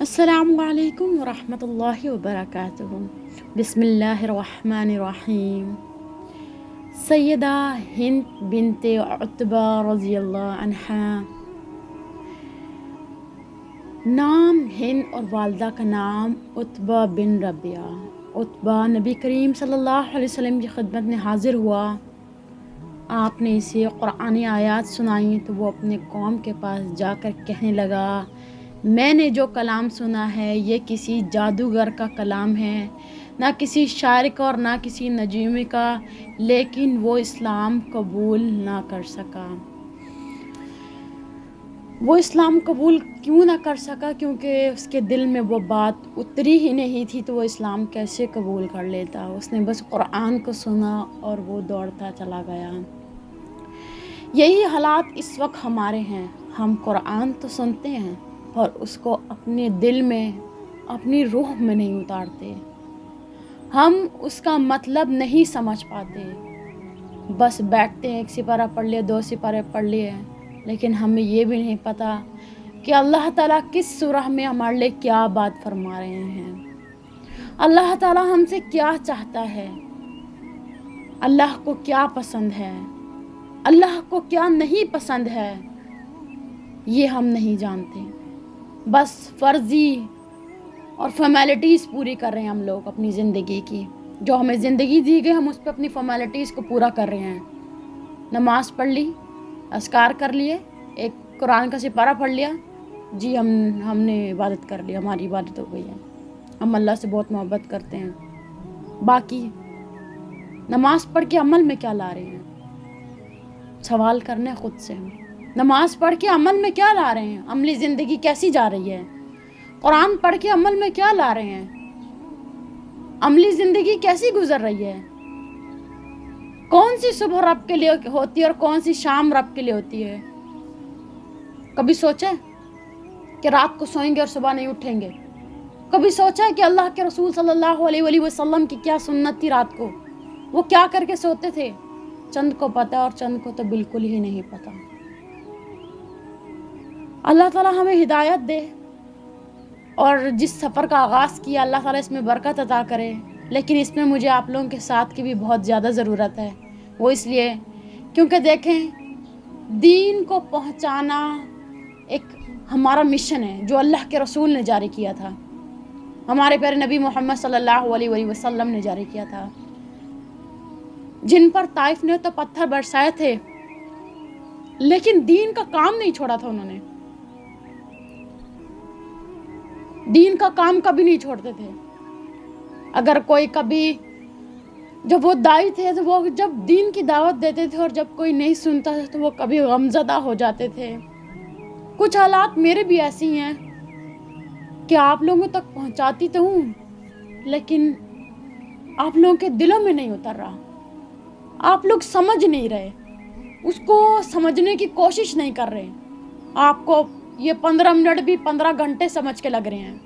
السلام علیکم ورحمۃ اللہ وبرکاتہ۔ بسم اللہ الرحمن الرحیم۔ سیدہ ہند بنت عتبہ رضی اللہ عنہا، نام ہند اور والدہ کا نام عتبہ بن ربیعہ۔ عتبہ نبی کریم صلی اللہ علیہ وسلم کی خدمت میں حاضر ہوا۔ آپ نے اسے قرآنی آیات سنائی تو وہ اپنے قوم کے پاس جا کر کہنے لگا، میں نے جو کلام سنا ہے یہ کسی جادوگر کا کلام ہے، نہ کسی شاعر کا اور نہ کسی نجومی کا، لیکن وہ اسلام قبول نہ کر سکا۔ وہ اسلام قبول کیوں نہ کر سکا؟ کیونکہ اس کے دل میں وہ بات اتری ہی نہیں تھی، تو وہ اسلام کیسے قبول کر لیتا؟ اس نے بس قرآن کو سنا اور وہ دوڑتا چلا گیا۔ یہی حالات اس وقت ہمارے ہیں۔ ہم قرآن تو سنتے ہیں اور اس کو اپنے دل میں، اپنی روح میں نہیں اتارتے۔ ہم اس کا مطلب نہیں سمجھ پاتے، بس بیٹھتے ہیں، ایک سپارہ پڑھ لیا، 2 سپارے پڑھ لیے، لیکن ہمیں یہ بھی نہیں پتہ کہ اللہ تعالیٰ کس سورہ میں ہمارے لیے کیا بات فرما رہے ہیں، اللہ تعالیٰ ہم سے کیا چاہتا ہے، اللہ کو کیا پسند ہے، اللہ کو کیا نہیں پسند ہے، یہ ہم نہیں جانتے۔ بس فرضی اور فارمیلٹیز پوری کر رہے ہیں ہم لوگ اپنی زندگی کی، جو ہمیں زندگی دی گئی ہم اس پہ اپنی فارمیلٹیز کو پورا کر رہے ہیں۔ نماز پڑھ لی، اذکار کر لیے، ایک قرآن کا سپارہ پڑھ لیا، جی ہم نے عبادت کر لی، ہماری عبادت ہو گئی ہے، ہم اللہ سے بہت محبت کرتے ہیں۔ باقی نماز پڑھ کے عمل میں کیا لا رہے ہیں؟ سوال کرنا ہے خود سے۔ نماز پڑھ کے عمل میں کیا لا رہے ہیں؟ عملی زندگی کیسی جا رہی ہے؟ قرآن پڑھ کے عمل میں کیا لا رہے ہیں؟ عملی زندگی کیسی گزر رہی ہے؟ کون سی صبح رب کے لیے ہوتی ہے اور کون سی شام رب کے لیے ہوتی ہے؟ کبھی سوچیں کہ رات کو سوئیں گے اور صبح نہیں اٹھیں گے؟ کبھی سوچا کہ اللہ کے رسول صلی اللہ علیہ وآلہ وسلم کی کیا سنت تھی؟ رات کو وہ کیا کر کے سوتے تھے؟ چند کو پتہ اور چند کو تو بالکل ہی نہیں پتہ۔ اللہ تعالیٰ ہمیں ہدایت دے اور جس سفر کا آغاز کیا اللہ تعالیٰ اس میں برکت عطا کرے، لیکن اس میں مجھے آپ لوگوں کے ساتھ کی بھی بہت زیادہ ضرورت ہے۔ وہ اس لیے کیونکہ دیکھیں، دین کو پہنچانا ایک ہمارا مشن ہے جو اللہ کے رسول نے جاری کیا تھا، ہمارے پیارے نبی محمد صلی اللہ علیہ وآلہ وسلم نے جاری کیا تھا، جن پر طائف نے تو پتھر برسائے تھے، لیکن دین کا کام نہیں چھوڑا تھا انہوں نے۔ دین کا کام کبھی نہیں چھوڑتے تھے۔ اگر کوئی کبھی، جب وہ داعی تھے تو وہ جب دین کی دعوت دیتے تھے اور جب کوئی نہیں سنتا تھا تو وہ کبھی غمزدہ ہو جاتے تھے۔ کچھ حالات میرے بھی ایسی ہیں کہ آپ لوگوں تک پہنچاتی تو ہوں، لیکن آپ لوگوں کے دلوں میں نہیں اتر رہا، آپ لوگ سمجھ نہیں رہے، اس کو سمجھنے کی کوشش نہیں کر رہے۔ آپ کو یہ 15 منٹ بھی 15 گھنٹے سمجھ کے لگ رہے ہیں،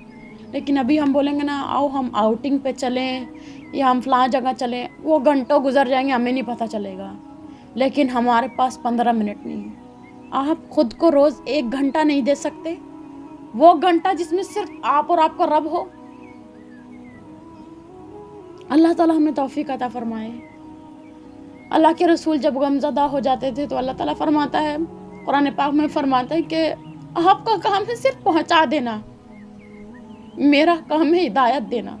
لیکن ابھی ہم بولیں گے نا آؤ ہم آؤٹنگ پہ چلیں یا ہم فلاں جگہ چلیں، وہ گھنٹوں گزر جائیں گے، ہمیں نہیں پتہ چلے گا، لیکن ہمارے پاس 15 منٹ نہیں ہے۔ آپ خود کو روز 1 گھنٹہ نہیں دے سکتے؟ وہ گھنٹہ جس میں صرف آپ اور آپ کا رب ہو۔ اللہ تعالیٰ ہمیں توفیق عطا فرمائے۔ اللہ کے رسول جب غمزدہ ہو جاتے تھے تو اللہ تعالیٰ فرماتا ہے، قرآن پاک میں فرماتا ہے کہ آپ کا کام ہے صرف پہنچا دینا، میرا کام ہے ہدایت دینا،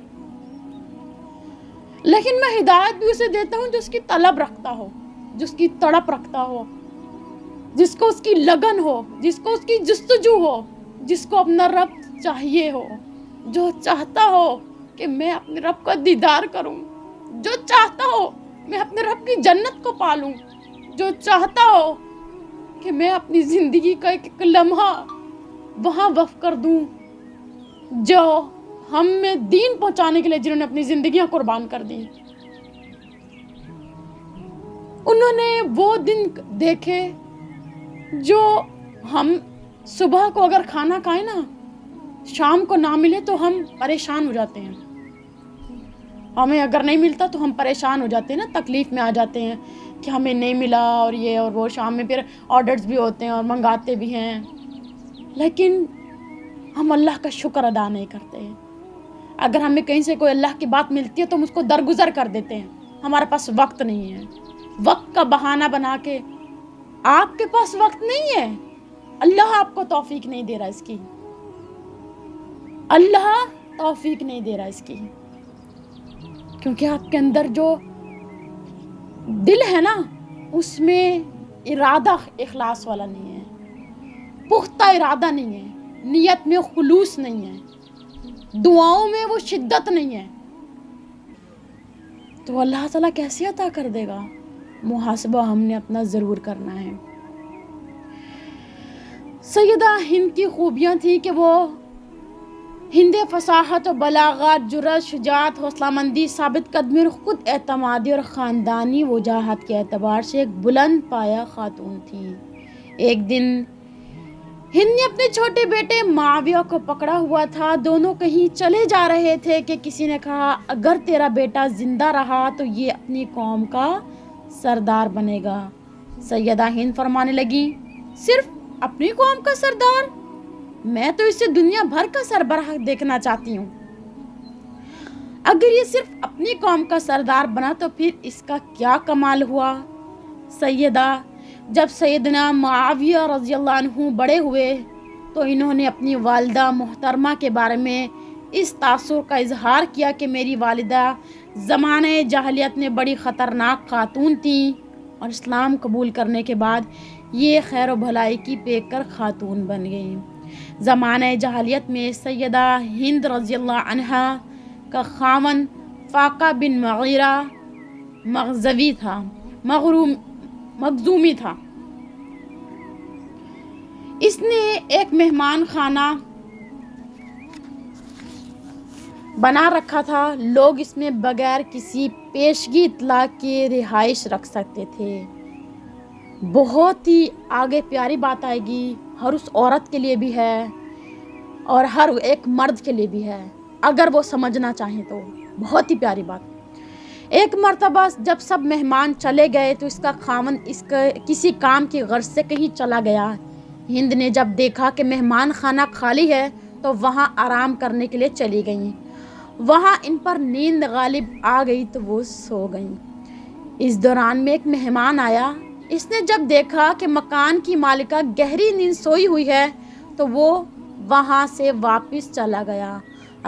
لیکن میں ہدایت بھی اسے دیتا ہوں جو اس کی طلب رکھتا ہو، جو اس کی تڑپ رکھتا ہو، جس کو اس کی لگن ہو، جس کو اس کی جستجو ہو، جس کو اپنا رب چاہیے ہو، جو چاہتا ہو کہ میں اپنے رب کا دیدار کروں، جو چاہتا ہو میں اپنے رب کی جنت کو پالوں، جو چاہتا ہو کہ میں اپنی زندگی کا ایک ایک لمحہ وہاں وقف کر دوں جو ہم میں دین پہنچانے کے لیے جنہوں نے اپنی زندگیاں قربان کر دی۔ انہوں نے وہ دن دیکھے جو ہم صبح کو اگر کھانا کھائیں نا، شام کو نہ ملے تو ہم پریشان ہو جاتے ہیں، ہمیں اگر نہیں ملتا تو ہم پریشان ہو جاتے ہیں نا، تکلیف میں آ جاتے ہیں کہ ہمیں نہیں ملا اور یہ اور وہ، شام میں پھر آرڈرز بھی ہوتے ہیں اور منگاتے بھی ہیں۔ لیکن ہم اللہ کا شکر ادا نہیں کرتے ہیں. اگر ہمیں کہیں سے کوئی اللہ کی بات ملتی ہے تو ہم اس کو درگزر کر دیتے ہیں. ہمارے پاس وقت نہیں ہے. وقت کا بہانہ بنا کے، آپ کے پاس وقت نہیں ہے، اللہ آپ کو توفیق نہیں دے رہا اس کی. اللہ توفیق نہیں دے رہا اس کی، کیونکہ آپ کے اندر جو دل ہے نا، اس میں ارادہ اخلاص والا نہیں ہے، پختہ ارادہ نہیں ہے، نیت میں خلوص نہیں ہے، دعاؤں میں وہ شدت نہیں ہے، تو اللہ تعالیٰ کیسے عطا کر دے گا؟ محاسبہ ہم نے اپنا ضرور کرنا ہے. سیدہ ہند کی خوبیاں تھیں کہ وہ ہند فصاحت و بلاغت، جرأت، شجاعت، حوصلہ مندی، ثابت قدمی اور خود اعتمادی اور خاندانی وجاہت کے اعتبار سے ایک بلند پایہ خاتون تھی. ایک دن ہند نے اپنے چھوٹے بیٹے معاویہ کو پکڑا ہوا تھا. دونوں کہیں چلے جا رہے تھے کہ کسی نے کہا، اگر تیرا بیٹا زندہ رہا تو یہ اپنی قوم کا سردار بنے گا. سیدہ ہند فرمانے لگی، صرف اپنی قوم کا سردار؟ میں تو اسے دنیا بھر کا سربراہ دیکھنا چاہتی ہوں. اگر یہ صرف اپنی قوم کا سردار بنا تو پھر اس کا کیا کمال ہوا؟ سیدہ جب سیدنا معاویہ رضی اللہ عنہ بڑے ہوئے تو انہوں نے اپنی والدہ محترمہ کے بارے میں اس تاثر کا اظہار کیا کہ میری والدہ زمانۂ جاہلیت میں بڑی خطرناک خاتون تھیں اور اسلام قبول کرنے کے بعد یہ خیر و بھلائی کی پیکر خاتون بن گئیں. زمانۂ جاہلیت میں سیدہ ہند رضی اللہ عنہا کا خاوند فاقہ بن مغیرہ مخزومی تھا. اس نے ایک مہمان خانہ بنا رکھا تھا. لوگ اس میں بغیر کسی پیشگی اطلاع کے رہائش رکھ سکتے تھے. بہت ہی آگے پیاری بات آئے گی، ہر اس عورت کے لیے بھی ہے اور ہر ایک مرد کے لیے بھی ہے، اگر وہ سمجھنا چاہیں تو. بہت ہی پیاری بات. ایک مرتبہ جب سب مہمان چلے گئے تو اس کا خاوند کسی کام کی غرض سے کہیں چلا گیا. ہند نے جب دیکھا کہ مہمان خانہ خالی ہے تو وہاں آرام کرنے کے لیے چلی گئیں. وہاں ان پر نیند غالب آ گئی تو وہ سو گئیں. اس دوران میں ایک مہمان آیا. اس نے جب دیکھا کہ مکان کی مالکہ گہری نیند سوئی ہوئی ہے تو وہ وہاں سے واپس چلا گیا.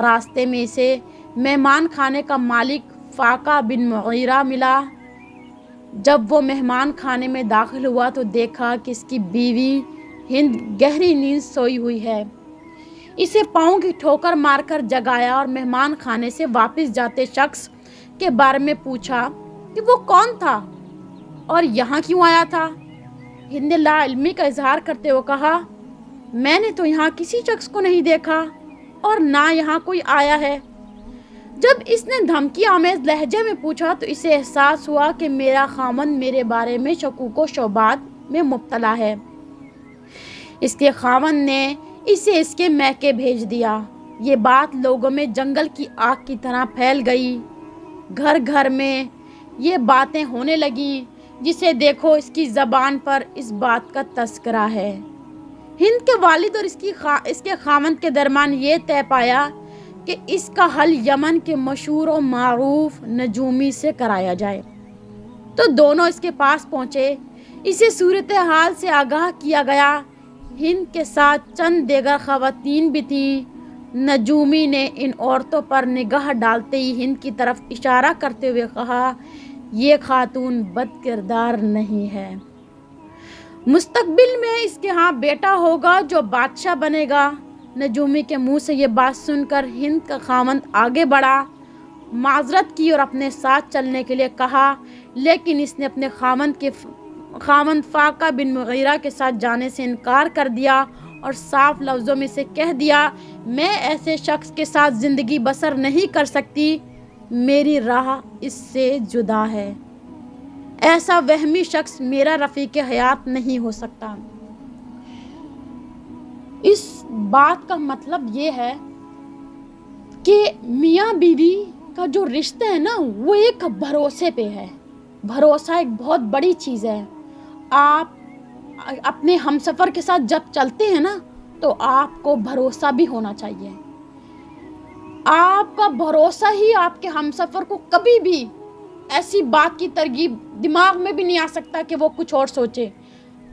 راستے میں اسے مہمان خانے کا مالک فاقہ بن مغیرہ ملا. جب وہ مہمان خانے میں داخل ہوا تو دیکھا کہ اس کی بیوی ہند گہری نیند سوئی ہوئی ہے. اسے پاؤں کی ٹھوکر مار کر جگایا اور مہمان خانے سے واپس جاتے شخص کے بارے میں پوچھا کہ وہ کون تھا اور یہاں کیوں آیا تھا. ہند نے لا علمی کا اظہار کرتے ہوئے کہا، میں نے تو یہاں کسی شخص کو نہیں دیکھا اور نہ یہاں کوئی آیا ہے. جب اس نے دھمکی آمیز لہجے میں پوچھا تو اسے احساس ہوا کہ میرا خاوند میرے بارے میں شکوک و شبہات میں مبتلا ہے. اس کے خاوند نے اسے اس کے میکے بھیج دیا. یہ بات لوگوں میں جنگل کی آگ کی طرح پھیل گئی. گھر گھر میں یہ باتیں ہونے لگیں. جسے دیکھو اس کی زبان پر اس بات کا تذکرہ ہے. ہند کے والد اور اس کے خاوند کے درمیان یہ طے پایا کہ اس کا حل یمن کے مشہور و معروف نجومی سے کرایا جائے. تو دونوں اس کے پاس پہنچے. اسے صورتحال سے آگاہ کیا گیا. ہند کے ساتھ چند دیگر خواتین بھی تھیں. نجومی نے ان عورتوں پر نگاہ ڈالتے ہی ہند کی طرف اشارہ کرتے ہوئے کہا، یہ خاتون بد کردار نہیں ہے. مستقبل میں اس کے ہاں بیٹا ہوگا جو بادشاہ بنے گا. نجومی کے منہ سے یہ بات سن کر ہند کا خاوند آگے بڑھا، معذرت کی اور اپنے ساتھ چلنے کے لیے کہا، لیکن اس نے اپنے خاوند فاقہ بن مغیرہ کے ساتھ جانے سے انکار کر دیا اور صاف لفظوں میں سے کہہ دیا، میں ایسے شخص کے ساتھ زندگی بسر نہیں کر سکتی. میری راہ اس سے جدا ہے. ایسا وہمی شخص میرا رفیق حیات نہیں ہو سکتا. اس بات کا مطلب یہ ہے کہ میاں بیوی کا جو رشتہ ہے نا، وہ ایک بھروسے پہ ہے. بھروسہ ایک بہت بڑی چیز ہے. آپ اپنے ہمسفر کے ساتھ جب چلتے ہیں نا تو آپ کو بھروسہ بھی ہونا چاہیے. آپ کا بھروسہ ہی آپ کے ہمسفر کو کبھی بھی ایسی بات کی ترغیب دماغ میں بھی نہیں آ سکتا کہ وہ کچھ اور سوچے.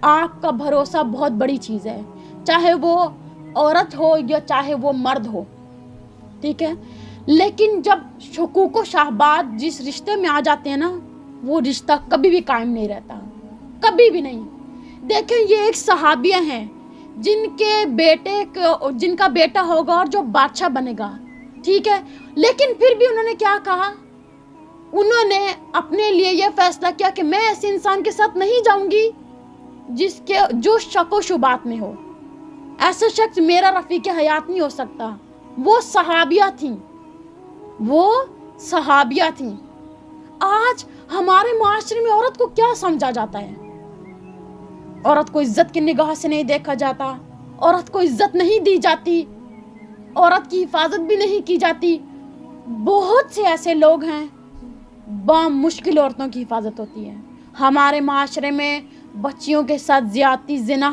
آپ کا بھروسہ بہت بڑی چیز ہے، چاہے وہ عورت ہو یا چاہے وہ مرد ہو، ٹھیک ہے. لیکن جب شکوک و شبہات جس رشتے میں آ جاتے ہیں نا، وہ رشتہ کبھی بھی قائم نہیں رہتا، کبھی بھی نہیں. دیکھیں یہ ایک صحابیہ ہیں جن کا بیٹا ہوگا اور جو بادشاہ بنے گا، ٹھیک ہے. لیکن پھر بھی انہوں نے کیا کہا؟ انہوں نے اپنے لیے یہ فیصلہ کیا کہ میں ایسے انسان کے ساتھ نہیں جاؤں گی جو شک و شبہات میں ہو. ایسا شخص میرا رفیق حیات نہیں ہو سکتا. وہ صحابیہ تھیں. آج ہمارے معاشرے میں عورت کو کیا سمجھا جاتا ہے؟ عورت کو عزت کی نگاہ سے نہیں دیکھا جاتا، عورت کو عزت نہیں دی جاتی، عورت کی حفاظت بھی نہیں کی جاتی. بہت سے ایسے لوگ ہیں، بامشکل عورتوں کی حفاظت ہوتی ہے. ہمارے معاشرے میں بچیوں کے ساتھ زیادتی، زنا،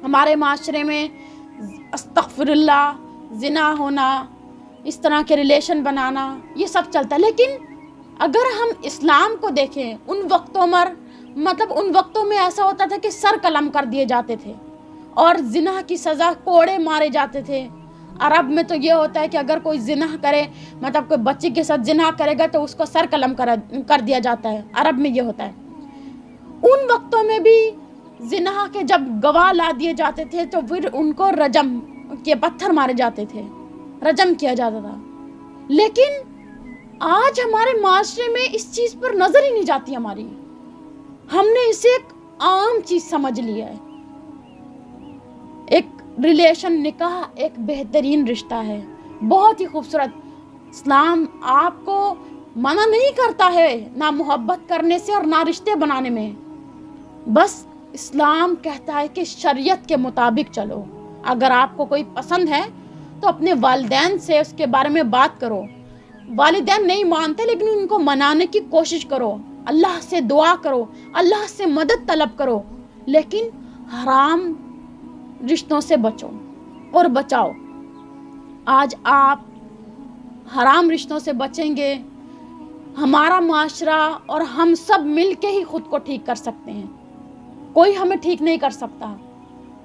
ہمارے معاشرے میں استغفر اللہ زنا ہونا، اس طرح کے ریلیشن بنانا، یہ سب چلتا ہے. لیکن اگر ہم اسلام کو دیکھیں، ان وقتوں میں ایسا ہوتا تھا کہ سر قلم کر دیے جاتے تھے اور زنا کی سزا کوڑے مارے جاتے تھے. عرب میں تو یہ ہوتا ہے کہ اگر کوئی زنا کرے، مطلب کوئی بچی کے ساتھ زنا کرے گا تو اس کو سر قلم کر دیا جاتا ہے. عرب میں یہ ہوتا ہے. ان وقتوں میں بھی زنا کے جب گواہ لا دیے جاتے تھے تو پھر ان کو رجم کے پتھر مارے جاتے تھے، رجم کیا جاتا تھا. لیکن آج ہمارے معاشرے میں اس چیز پر نظر ہی نہیں جاتی ہماری. ہم نے اسے ایک عام چیز سمجھ لیا ہے. ایک ریلیشن، نکاح ایک بہترین رشتہ ہے، بہت ہی خوبصورت. اسلام آپ کو منع نہیں کرتا ہے نہ محبت کرنے سے اور نہ رشتے بنانے میں. بس اسلام کہتا ہے کہ شریعت کے مطابق چلو. اگر آپ کو کوئی پسند ہے تو اپنے والدین سے اس کے بارے میں بات کرو. والدین نہیں مانتے لیکن ان کو منانے کی کوشش کرو، اللہ سے دعا کرو، اللہ سے مدد طلب کرو. لیکن حرام رشتوں سے بچو اور بچاؤ. آج آپ حرام رشتوں سے بچیں گے، ہمارا معاشرہ اور ہم سب مل کے ہی خود کو ٹھیک کر سکتے ہیں. کوئی ہمیں ٹھیک نہیں کر سکتا.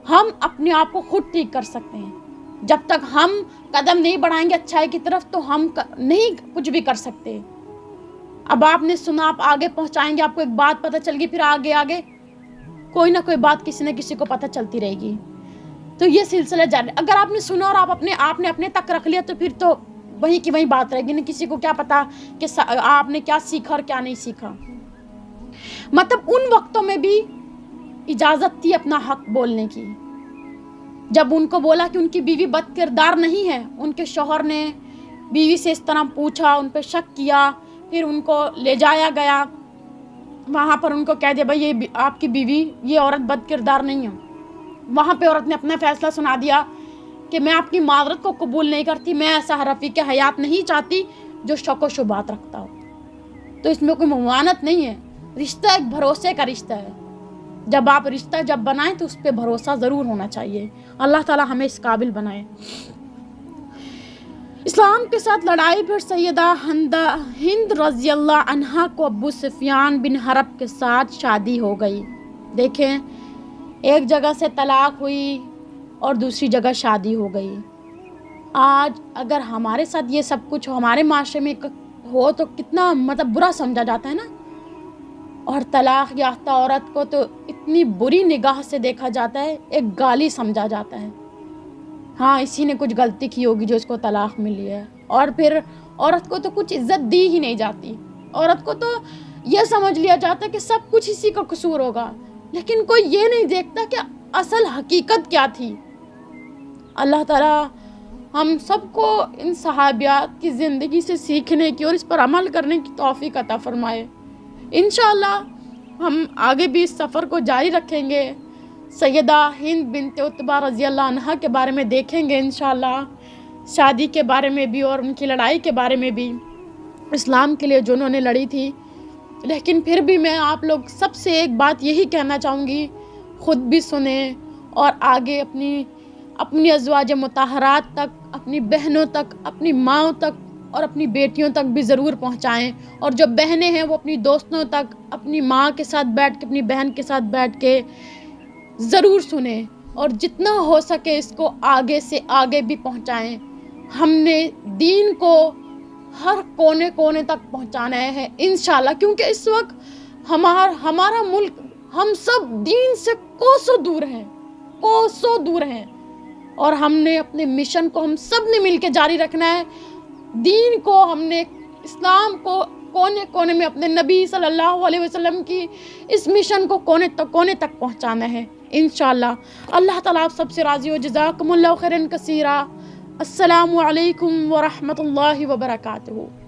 ہم اپنے آپ کو خود ٹھیک کر سکتے ہیں. جب تک ہم قدم نہیں بڑھائیں گے اچھائی کی طرف تو ہم نہیں کچھ بھی کر سکتے. اب آپ نے سنا، آپ آگے پہنچائیں گے، آپ کو ایک بات پتہ چل گئی، پھر آگے کوئی نہ کوئی بات کسی نہ کسی کو پتہ چلتی رہے گی. تو یہ سلسلہ جاری. اگر آپ نے سنا اور آپ نے اپنے تک رکھ لیا تو پھر تو وہیں کی وہیں بات رہے گی. نہیں کسی کو کیا پتا کہ آپ نے کیا سیکھا اور کیا نہیں سیکھا. مطلب ان وقتوں میں بھی اجازت تھی اپنا حق بولنے کی. جب ان کو بولا کہ ان کی بیوی بد کردار نہیں ہے، ان کے شوہر نے بیوی سے اس طرح پوچھا، ان پہ شک کیا، پھر ان کو لے جایا گیا وہاں پر. ان کو کہہ دیا بھائی یہ آپ کی بیوی، یہ عورت بد کردار نہیں ہے. وہاں پہ عورت نے اپنا فیصلہ سنا دیا کہ میں آپ کی معذرت کو قبول نہیں کرتی، میں ایسا رفیق حیات نہیں چاہتی جو شک و شبہات رکھتا ہو. تو اس میں کوئی ممانعت نہیں ہے. رشتہ ایک بھروسے کا رشتہ ہے. جب آپ رشتہ بنائیں تو اس پہ بھروسہ ضرور ہونا چاہیے. اللہ تعالی ہمیں اس قابل بنائے. اسلام کے ساتھ لڑائی. پھر سیدہ ہند رضی اللہ عنہا کو ابو سفیان بن حرب کے ساتھ شادی ہو گئی. دیکھیں، ایک جگہ سے طلاق ہوئی اور دوسری جگہ شادی ہو گئی. آج اگر ہمارے ساتھ یہ سب کچھ ہمارے معاشرے میں ہو تو کتنا برا سمجھا جاتا ہے نا. اور طلاق یافتہ عورت کو تو اتنی بری نگاہ سے دیکھا جاتا ہے، ایک گالی سمجھا جاتا ہے. ہاں اسی نے کچھ غلطی کی ہوگی جو اس کو طلاق ملی ہے. اور پھر عورت کو تو کچھ عزت دی ہی نہیں جاتی. عورت کو تو یہ سمجھ لیا جاتا ہے کہ سب کچھ اسی کا قصور ہوگا. لیکن کوئی یہ نہیں دیکھتا کہ اصل حقیقت کیا تھی. اللہ تعالیٰ ہم سب کو ان صحابیات کی زندگی سے سیکھنے کی اور اس پر عمل کرنے کی توفیق عطا فرمائے. انشاءاللہ ہم آگے بھی اس سفر کو جاری رکھیں گے. سیدہ ہند بنت عتبہ رضی اللہ عنہا کے بارے میں دیکھیں گے انشاءاللہ، شادی کے بارے میں بھی اور ان کی لڑائی کے بارے میں بھی، اسلام کے لیے جو انہوں نے لڑی تھی. لیکن پھر بھی میں آپ لوگ سب سے ایک بات یہی کہنا چاہوں گی، خود بھی سنیں اور آگے اپنی اپنی ازواج مطہرات تک، اپنی بہنوں تک، اپنی ماؤں تک اور اپنی بیٹیوں تک بھی ضرور پہنچائیں. اور جو بہنیں ہیں وہ اپنی دوستوں تک اپنی ماں کے ساتھ بیٹھ کے، اپنی بہن کے ساتھ بیٹھ کے ضرور سنیں، اور جتنا ہو سکے اس کو آگے سے آگے بھی پہنچائیں. ہم نے دین کو ہر کونے کونے تک پہنچانا ہے انشاءاللہ، کیونکہ اس وقت ہمارا ملک، ہم سب دین سے کوسوں دور ہیں، اور ہم نے اپنے مشن کو ہم سب نے مل کے جاری رکھنا ہے. دین کو ہم نے، اسلام کو کونے کونے میں، اپنے نبی صلی اللہ علیہ وسلم کی اس مشن کو کونے تک پہنچانا ہے انشاءاللہ. اللہ تعالیٰ آپ سب سے راضی ہو. جزاکم اللہ خیرا کثیرا. السلام علیکم ورحمۃ اللہ وبرکاتہ.